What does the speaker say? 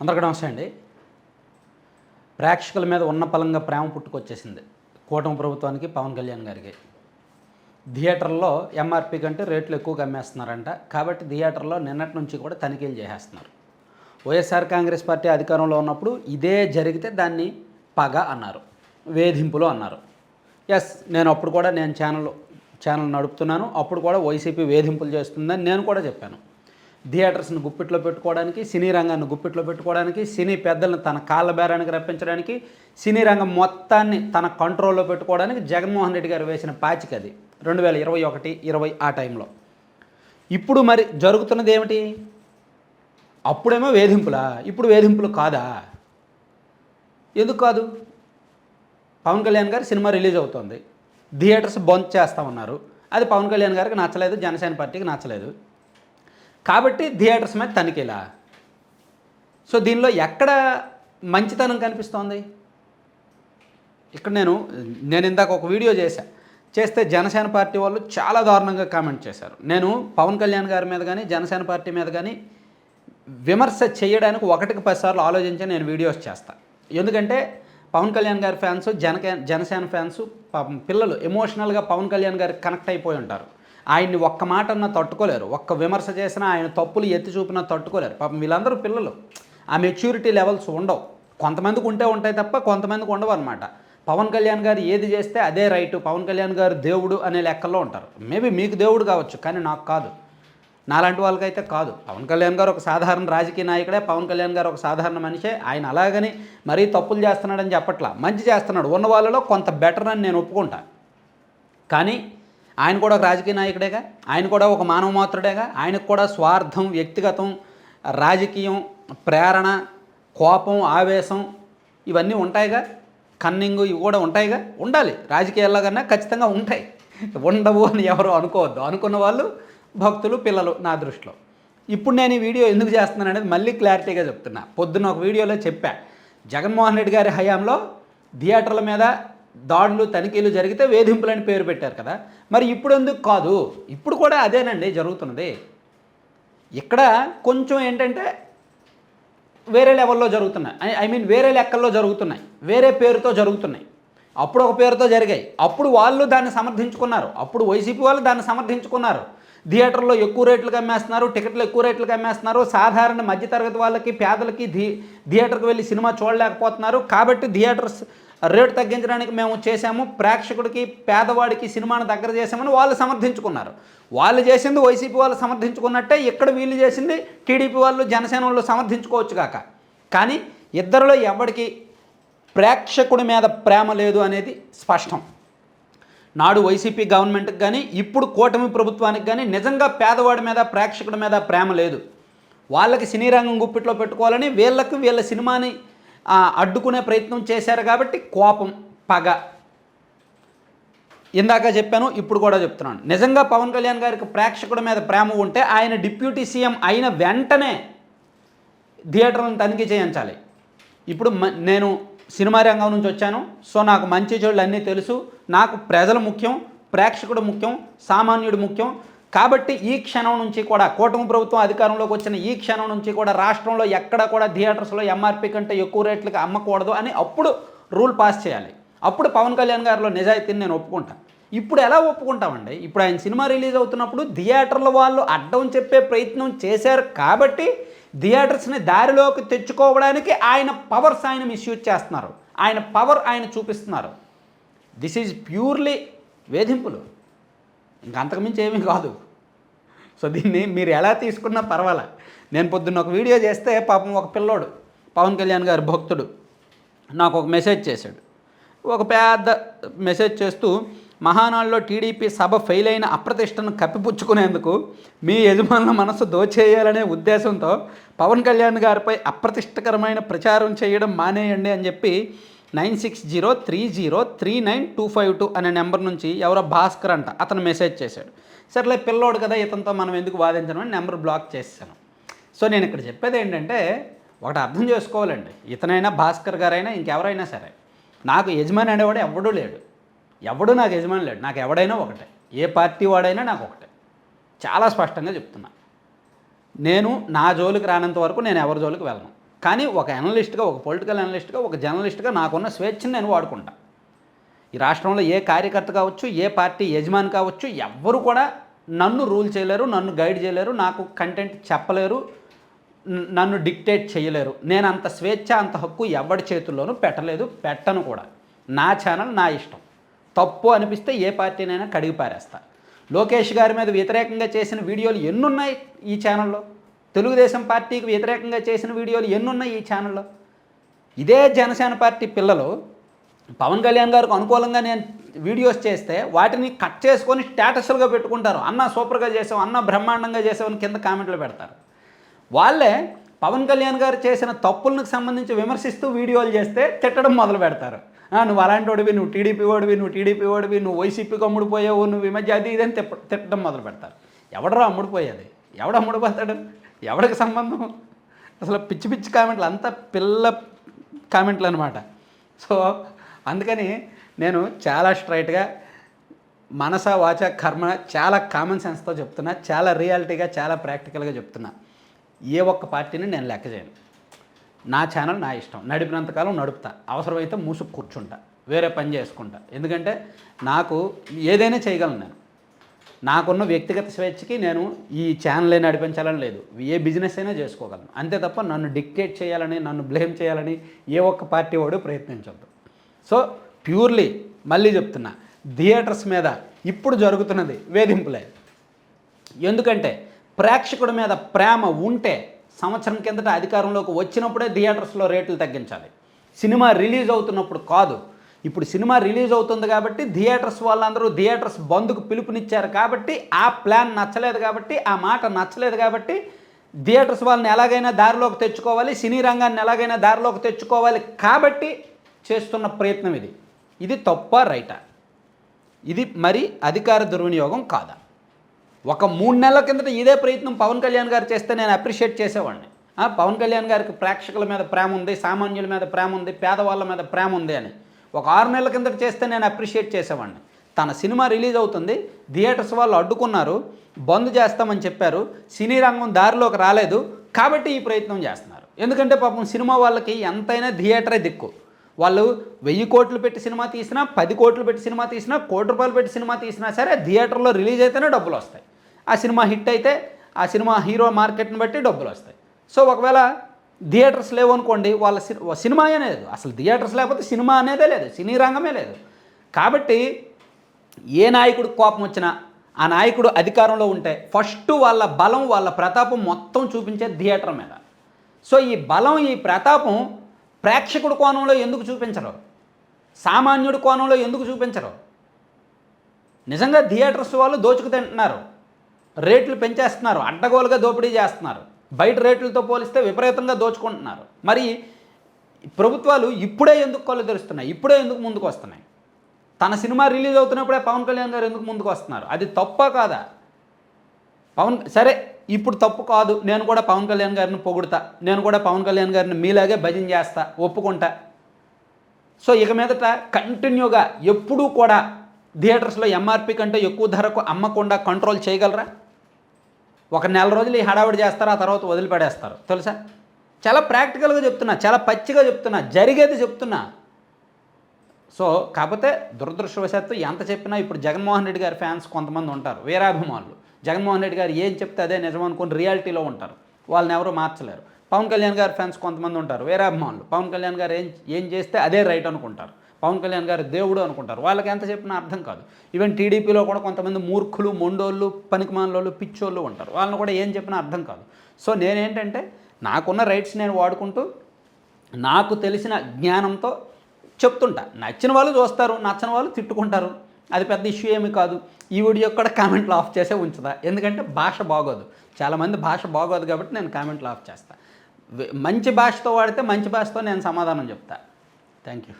అందరికీ నమస్తే అండి. ప్రేక్షకుల మీద ఉన్న పలంగా ప్రేమ పుట్టుకొచ్చేసింది కూటమి ప్రభుత్వానికి, పవన్ కళ్యాణ్ గారికి. థియేటర్లో ఎంఆర్పి కంటే రేట్లు ఎక్కువగా అమ్మేస్తున్నారంట. కాబట్టి థియేటర్లో నిన్నటి నుంచి కూడా తనిఖీలు చేసేస్తున్నారు. వైఎస్ఆర్ కాంగ్రెస్ పార్టీ అధికారంలో ఉన్నప్పుడు ఇదే జరిగితే దాన్ని పగ అన్నారు, వేధింపులు అన్నారు. ఎస్, నేను అప్పుడు కూడా ఛానల్ నడుపుతున్నాను. అప్పుడు కూడా వైసీపీ వేధింపులు చేస్తుందని నేను కూడా చెప్పాను. థియేటర్స్ని గుప్పిట్లో పెట్టుకోవడానికి, సినీ రంగాన్ని గుప్పిట్లో పెట్టుకోవడానికి, సినీ పెద్దలను తన కాళ్ళ బేరానికి రప్పించడానికి, సినీ రంగం మొత్తాన్ని తన కంట్రోల్లో పెట్టుకోవడానికి జగన్మోహన్ రెడ్డి గారు వేసిన పాచిక అది 2021-20 ఆ టైంలో. ఇప్పుడు మరి జరుగుతున్నది ఏమిటి? అప్పుడేమో వేధింపులా, ఇప్పుడు వేధింపులు కాదా? ఎందుకు కాదు? పవన్ కళ్యాణ్ గారి సినిమా రిలీజ్ అవుతుంది, థియేటర్స్ బంద్ చేస్తామన్నారు. అది పవన్ కళ్యాణ్ గారికి నచ్చలేదు, జనసేన పార్టీకి నచ్చలేదు. కాబట్టి థియేటర్స్ మీద తనిఖీలా? సో దీనిలో ఎక్కడ మంచితనం కనిపిస్తోంది? ఇక్కడ నేను ఇందాక ఒక వీడియో చేస్తే జనసేన పార్టీ వాళ్ళు చాలా దారుణంగా కామెంట్ చేశారు. నేను పవన్ కళ్యాణ్ గారి మీద కానీ జనసేన పార్టీ మీద కానీ విమర్శ చేయడానికి 1-10 సార్లు ఆలోచించి నేను వీడియోస్ చేస్తాను. ఎందుకంటే పవన్ కళ్యాణ్ గారి ఫ్యాన్స్, జనసేన ఫ్యాన్స్ పాపం పిల్లలు ఎమోషనల్గా పవన్ కళ్యాణ్ గారికి కనెక్ట్ అయిపోయి ఉంటారు. ఆయన్ని ఒక్క మాట అన్నా తట్టుకోలేరు, ఒక్క విమర్శ చేసినా, ఆయన తప్పులు ఎత్తి చూపినా తట్టుకోలేరు. పాపం వీళ్ళందరూ పిల్లలు, ఆ మెచ్యూరిటీ లెవెల్స్ ఉండవు. కొంతమందికి ఉంటాయి తప్ప కొంతమందికి ఉండవు అనమాట. పవన్ కళ్యాణ్ గారు ఏది చేస్తే అదే రైటు, పవన్ కళ్యాణ్ గారు దేవుడు అనే లెక్కల్లో ఉంటారు. మేబీ మీకు దేవుడు కావచ్చు, కానీ నాకు కాదు, నాలాంటి వాళ్ళకైతే కాదు. పవన్ కళ్యాణ్ గారు ఒక సాధారణ రాజకీయ నాయకుడే, పవన్ కళ్యాణ్ గారు ఒక సాధారణ మనిషే. ఆయన అలాగని మరీ తప్పులు చేస్తున్నాడని చెప్పట్లా, మంచి చేస్తున్నాడు. ఉన్న వాళ్ళలో కొంత బెటర్ అని నేను ఒప్పుకుంటా. కానీ ఆయన కూడా ఒక రాజకీయ నాయకుడేగా, ఆయన కూడా ఒక మానవ మాత్రుడేగా. ఆయనకు కూడా స్వార్థం, వ్యక్తిగతం, రాజకీయం, ప్రేరణ, కోపం, ఆవేశం ఇవన్నీ ఉంటాయిగా. కన్నింగ్ ఇవి కూడా ఉంటాయిగా. ఉండాలి, రాజకీయాల్లో కన్నా ఖచ్చితంగా ఉంటాయి. ఉండవు అని ఎవరు అనుకోవద్దు. అనుకున్న వాళ్ళు భక్తులు, పిల్లలు నా దృష్టిలో. ఇప్పుడు నేను ఈ వీడియో ఎందుకు చేస్తున్నాను అనేది మళ్ళీ క్లారిటీగా చెప్తున్నా. పొద్దున్న ఒక వీడియోలో చెప్పా, జగన్మోహన్ రెడ్డి గారి హయాంలో థియేటర్ల మీద దాడులు, తనిఖీలు జరిగితే వేధింపులని పేరు పెట్టారు కదా. మరి ఇప్పుడు ఎందుకు కాదు? ఇప్పుడు కూడా అదేనండి జరుగుతున్నది. ఇక్కడ కొంచెం ఏంటంటే వేరే లెవెల్లో జరుగుతున్నాయి, ఐ మీన్ వేరే లెక్కల్లో జరుగుతున్నాయి, వేరే పేరుతో జరుగుతున్నాయి. అప్పుడు ఒక పేరుతో జరిగాయి, అప్పుడు వాళ్ళు దాన్ని సమర్థించుకున్నారు, అప్పుడు వైసీపీ వాళ్ళు దాన్ని సమర్థించుకున్నారు. థియేటర్లో ఎక్కువ రేట్లుగా అమ్మేస్తున్నారు, టికెట్లు ఎక్కువ రేట్లుగా అమ్మేస్తున్నారు, సాధారణ మధ్యతరగతి వాళ్ళకి, పేదలకి థియేటర్కి వెళ్ళి సినిమా చూడలేకపోతున్నారు. కాబట్టి థియేటర్స్ రేటు తగ్గించడానికి మేము చేశాము, ప్రేక్షకుడికి, పేదవాడికి సినిమాను దగ్గర చేశామని వాళ్ళు సమర్థించుకున్నారు. వాళ్ళు చేసింది వైసీపీ వాళ్ళు సమర్థించుకున్నట్టే ఇక్కడ వీళ్ళు చేసింది టీడీపీ వాళ్ళు, జనసేన వాళ్ళు సమర్థించుకోవచ్చు కాక. కానీ ఇద్దరిలో ఎవరికి ప్రేక్షకుడి మీద ప్రేమ లేదు అనేది స్పష్టం. నాడు వైసీపీ గవర్నమెంట్కి కానీ ఇప్పుడు కూటమి ప్రభుత్వానికి కానీ నిజంగా పేదవాడి మీద, ప్రేక్షకుడి మీద ప్రేమ లేదు. వాళ్ళకి సినీ రంగం గుప్పిట్లో పెట్టుకోవాలని, వీళ్ళ సినిమాని అడ్డుకునే ప్రయత్నం చేశారు. కాబట్టి కోపం, పగ. ఇందాక చెప్పాను, ఇప్పుడు కూడా చెప్తున్నాను. నిజంగా పవన్ కళ్యాణ్ గారికి ప్రేక్షకుడి మీద ప్రేమ ఉంటే ఆయన డిప్యూటీ సీఎం అయిన వెంటనే థియేటర్లను తనిఖీ చేయించాలి. ఇప్పుడు నేను సినిమా రంగం నుంచి వచ్చాను, సో నాకు మంచి చెడులు అన్నీ తెలుసు. నాకు ప్రజలు ముఖ్యం, ప్రేక్షకుడు ముఖ్యం, సామాన్యుడు ముఖ్యం. కాబట్టి ఈ క్షణం నుంచి కూడా, కూటమి ప్రభుత్వం అధికారంలోకి వచ్చిన ఈ క్షణం నుంచి కూడా రాష్ట్రంలో ఎక్కడ కూడా థియేటర్స్లో ఎంఆర్పి కంటే ఎక్కువ రేట్లకి అమ్మకూడదు అని అప్పుడు రూల్ పాస్ చేయాలి. అప్పుడు పవన్ కళ్యాణ్ గారిలో నిజాయితీని నేను ఒప్పుకుంటాను. ఇప్పుడు ఎలా ఒప్పుకుంటామండి? ఇప్పుడు ఆయన సినిమా రిలీజ్ అవుతున్నప్పుడు థియేటర్ల వాళ్ళు అడ్డం చెప్పే ప్రయత్నం చేశారు. కాబట్టి థియేటర్స్ని దారిలోకి తెచ్చుకోవడానికి ఆయన పవర్స్ ఆయన మిస్యూజ్ చేస్తున్నారు, ఆయన పవర్ ఆయన చూపిస్తున్నారు. దిస్ ఈజ్ ప్యూర్లీ వేధింపులు, ఇంకా అంతకుమించి ఏమీ కాదు. సో దీన్ని మీరు ఎలా తీసుకున్నా పర్వాలే. నేను పొద్దున్న ఒక వీడియో చేస్తే పాపం ఒక పిల్లోడు, పవన్ కళ్యాణ్ గారి భక్తుడు, నాకు ఒక మెసేజ్ చేశాడు. ఒక పెద్ద మెసేజ్ చేస్తూ, మహానాడులో టీడీపీ సభ ఫెయిల్ అయిన అప్రతిష్టను కప్పిపుచ్చుకునేందుకు మీ యజమానుల మనసు దోచేయాలనే ఉద్దేశంతో పవన్ కళ్యాణ్ గారిపై అప్రతిష్టకరమైన ప్రచారం చేయడం మానేయండి అని చెప్పి 9603039252 అనే నెంబర్ నుంచి ఎవరో భాస్కర్ అంట అతను మెసేజ్ చేశాడు. సర్లే పిల్లోడు కదా, ఇతనితో మనం ఎందుకు వాదించడం అని నెంబర్ బ్లాక్ చేశాను. సో నేను ఇక్కడ చెప్పేది ఏంటంటే, ఒకటి అర్థం చేసుకోవాలండి. ఇతనైనా, భాస్కర్ గారైనా, ఇంకెవరైనా సరే, నాకు యజమాని అనేవాడు ఎవడూ లేడు. ఎవడు నాకు యజమాని లేడు. నాకు ఎవడైనా ఒకటే, ఏ పార్టీ వాడైనా నాకు ఒకటే. చాలా స్పష్టంగా చెప్తున్నా. నేను నా జోలికి రానంత వరకు నేను ఎవరి జోలికి వెళ్ళను. కానీ ఒక అనలిస్ట్గా, ఒక పొలిటికల్ అనలిస్ట్గా, ఒక జర్నలిస్ట్గా నాకున్న స్వేచ్ఛను నేను వాడుకుంటా. ఈ రాష్ట్రంలో ఏ కార్యకర్త కావచ్చు, ఏ పార్టీ యజమాని కావచ్చు, ఎవ్వరు కూడా నన్ను రూల్ చేయలేరు, నన్ను గైడ్ చేయలేరు, నాకు కంటెంట్ చెప్పలేరు, నన్ను డిక్టేట్ చేయలేరు. నేను అంత స్వేచ్ఛ, అంత హక్కు ఎవరి చేతుల్లోనూ పెట్టలేదు, పెట్టను కూడా. నా ఛానల్ నా ఇష్టం. తప్పు అనిపిస్తే ఏ పార్టీనైనా కడిగి పారేస్తా. లోకేష్ గారి మీద వ్యతిరేకంగా చేసిన వీడియోలు ఎన్నున్నాయి ఈ ఛానల్లో? తెలుగుదేశం పార్టీకి వ్యతిరేకంగా చేసిన వీడియోలు ఎన్నున్నాయి ఈ ఛానల్లో? ఇదే జనసేన పార్టీ పిల్లలు పవన్ కళ్యాణ్ గారికి అనుకూలంగా నేను వీడియోస్ చేస్తే వాటిని కట్ చేసుకొని స్టేటస్లుగా పెట్టుకుంటారు. అన్న సూపర్గా చేసావు, అన్న బ్రహ్మాండంగా చేసావని కింద కామెంట్లు పెడతారు. వాళ్ళే పవన్ కళ్యాణ్ గారు చేసిన తప్పులకు సంబంధించి విమర్శిస్తూ వీడియోలు చేస్తే తిట్టడం మొదలు పెడతారు. నువ్వు అలాంటి వాడివి, నువ్వు టీడీపీ వాడివి, నువ్వు వైసీపీకి అమ్ముడిపోయావు, నువ్వు ఈ మధ్య అది ఇదని తిట్టడం మొదలు పెడతారు. ఎవడరా అమ్ముడిపోయేది? ఎవడు అమ్ముడిపోతాడు? ఎవడికి సంబంధం? అసలు పిచ్చి పిచ్చి కామెంట్లు, అంతా పిల్ల కామెంట్లు అనమాట. సో అందుకని నేను చాలా స్ట్రైట్గా మనస వాచ కర్మ చాలా కామన్ సెన్స్తో చెప్తున్నా, చాలా రియాలిటీగా, చాలా ప్రాక్టికల్గా చెప్తున్నా. ఏ ఒక్క పార్టీని నేను లెక్క చేయను. నా ఛానల్ నా ఇష్టం. నడిపినంతకాలం నడుపుతా, అవసరమైతే మూసుకు కూర్చుంటా, వేరే పని చేసుకుంటా. ఎందుకంటే నాకు ఏదైనా చేయగలను. నేను నాకున్న వ్యక్తిగత స్వేచ్ఛకి నేను ఈ ఛానలే నడిపించాలని లేదు, ఏ బిజినెస్ అయినా చేసుకోగలను. అంతే తప్ప నన్ను డిక్టేట్ చేయాలని, నన్ను బ్లేమ్ చేయాలని ఏ ఒక్క పార్టీ వాడు ప్రయత్నించొద్దు. సో ప్యూర్లీ మళ్ళీ చెప్తున్నా, థియేటర్స్ మీద ఇప్పుడు జరుగుతున్నది వేధింపులే. ఎందుకంటే ప్రేక్షకుడి మీద ప్రేమ ఉంటే సంవత్సరం కిందట అధికారంలోకి వచ్చినప్పుడే థియేటర్స్లో రేట్లు తగ్గించాలి. సినిమా రిలీజ్ అవుతున్నప్పుడు కాదు. ఇప్పుడు సినిమా రిలీజ్ అవుతుంది కాబట్టి థియేటర్స్ వాళ్ళందరూ థియేటర్స్ బంద్కు పిలుపునిచ్చారు కాబట్టి, ఆ ప్లాన్ నచ్చలేదు కాబట్టి, ఆ మాట నచ్చలేదు కాబట్టి థియేటర్స్ వాళ్ళని ఎలాగైనా దారిలోకి తెచ్చుకోవాలి, సినీ రంగాన్ని ఎలాగైనా దారిలోకి తెచ్చుకోవాలి కాబట్టి చేస్తున్న ప్రయత్నం ఇది. ఇది తప్ప రైటా? ఇది మరి అధికార దుర్వినియోగం కాదా? ఒక 3 నెలల కిందట ఇదే ప్రయత్నం పవన్ కళ్యాణ్ గారు చేస్తే నేను అప్రిషియేట్ చేసేవాడిని. పవన్ కళ్యాణ్ గారికి ప్రేక్షకుల మీద ప్రేమ ఉంది, సామాన్యుల మీద ప్రేమ ఉంది, పేదవాళ్ళ మీద ప్రేమ ఉంది అని ఒక 6 నెలల కిందట చేస్తే నేను అప్రిషియేట్ చేసేవాడిని. తన సినిమా రిలీజ్ అవుతుంది, థియేటర్స్ వాళ్ళు అడ్డుకున్నారు, బంద్ చేస్తామని చెప్పారు, సినీ రంగం దారిలోకి రాలేదు కాబట్టి ఈ ప్రయత్నం చేస్తున్నారు. ఎందుకంటే పాపం సినిమా వాళ్ళకి ఎంతైనా థియేటరే దిక్కు. వాళ్ళు 1000 కోట్లు పెట్టి సినిమా తీసినా, 10 కోట్లు పెట్టి సినిమా తీసినా, ₹1 కోటి పెట్టి సినిమా తీసినా సరే థియేటర్లో రిలీజ్ అయితేనే డబ్బులు వస్తాయి. ఆ సినిమా హిట్ అయితే ఆ సినిమా హీరో మార్కెట్ని బట్టి డబ్బులు వస్తాయి. సో ఒకవేళ థియేటర్స్ లేవనుకోండి, వాళ్ళ సినిమా అనేది అసలు థియేటర్స్ లేకపోతే సినిమా అనేదే లేదు, సినీ రంగమే లేదు. కాబట్టి ఏ నాయకుడికి కోపం వచ్చినా ఆ నాయకుడు అధికారంలో ఉంటే ఫస్ట్ వాళ్ళ బలం, వాళ్ళ ప్రతాపం మొత్తం చూపించే థియేటర్ మీద. సో ఈ బలం, ఈ ప్రతాపం ప్రేక్షకుడి కోణంలో ఎందుకు చూపించరు? సామాన్యుడి కోణంలో ఎందుకు చూపించరు? నిజంగా థియేటర్స్ వాళ్ళు దోచుకు తింటున్నారు, రేట్లు పెంచేస్తున్నారు, అడ్డగోలుగా దోపిడీ చేస్తున్నారు, బయట రేట్లతో పోలిస్తే విపరీతంగా దోచుకుంటున్నారు. మరి ప్రభుత్వాలు ఇప్పుడే ఎందుకు కళ్ళు తెరుస్తున్నాయి? ఇప్పుడే ఎందుకు ముందుకు వస్తున్నాయి? తన సినిమా రిలీజ్ అవుతున్నప్పుడే పవన్ కళ్యాణ్ గారు ఎందుకు ముందుకు వస్తున్నారు? అది తప్పా కాదా? సరే ఇప్పుడు తప్పు కాదు, నేను కూడా పవన్ కళ్యాణ్ గారిని పొగుడుతా, నేను కూడా పవన్ కళ్యాణ్ గారిని మీలాగే భజన చేస్తా, ఒప్పుకుంటా. సో ఇక మీదట కంటిన్యూగా ఎప్పుడూ కూడా థియేటర్స్లో ఎంఆర్పి కంటే ఎక్కువ ధరకు అమ్మకుండా కంట్రోల్ చేయగలరా? ఒక నెల రోజులు ఈ హడావిడి చేస్తారు, ఆ తర్వాత వదిలిపడేస్తారు. తెలుసా? చాలా ప్రాక్టికల్గా చెప్తున్నా, చాలా పచ్చిగా చెప్తున్నా, జరిగేది చెప్తున్నా. సో కాకపోతే దురదృష్టవశాత్తు ఎంత చెప్పినా ఇప్పుడు జగన్మోహన్ రెడ్డి గారి ఫ్యాన్స్ కొంతమంది ఉంటారు, వీరాభిమానులు. జగన్మోహన్ రెడ్డి గారు ఏం చెప్తే అదే నిజం అనుకుని రియాలిటీలో ఉంటారు, వాళ్ళని ఎవరు మార్చలేరు. పవన్ కళ్యాణ్ గారి ఫ్యాన్స్ కొంతమంది ఉంటారు, వీరాభిమానులు. పవన్ కళ్యాణ్ గారు ఏం చేస్తే అదే రైట్ అనుకుంటారు, పవన్ కళ్యాణ్ గారు దేవుడు అనుకుంటారు. వాళ్ళకి ఎంత చెప్పినా అర్థం కాదు. ఈవెన్ టీడీపీలో కూడా కొంతమంది మూర్ఖులు, మొండోళ్ళు, పనికిమాలోళ్ళు, పిచ్చోళ్ళు ఉంటారు, వాళ్ళని కూడా ఏం చెప్పినా అర్థం కాదు. సో నేనేంటంటే నాకున్న రైట్స్ నేను వాడుకుంటూ నాకు తెలిసిన జ్ఞానంతో చెప్తుంటా. నచ్చిన వాళ్ళు చూస్తారు, నచ్చని వాళ్ళు తిట్టుకుంటారు, అది పెద్ద ఇష్యూ ఏమీ కాదు. ఈ వీడియో కూడా కామెంట్లు ఆఫ్ చేసే ఉంచుతా, ఎందుకంటే భాష బాగోదు. చాలామంది భాష బాగోదు కాబట్టి నేను కామెంట్లు ఆఫ్ చేస్తా. మంచి భాషతో వాడితే మంచి భాషతో నేను సమాధానం చెప్తా. Thank you.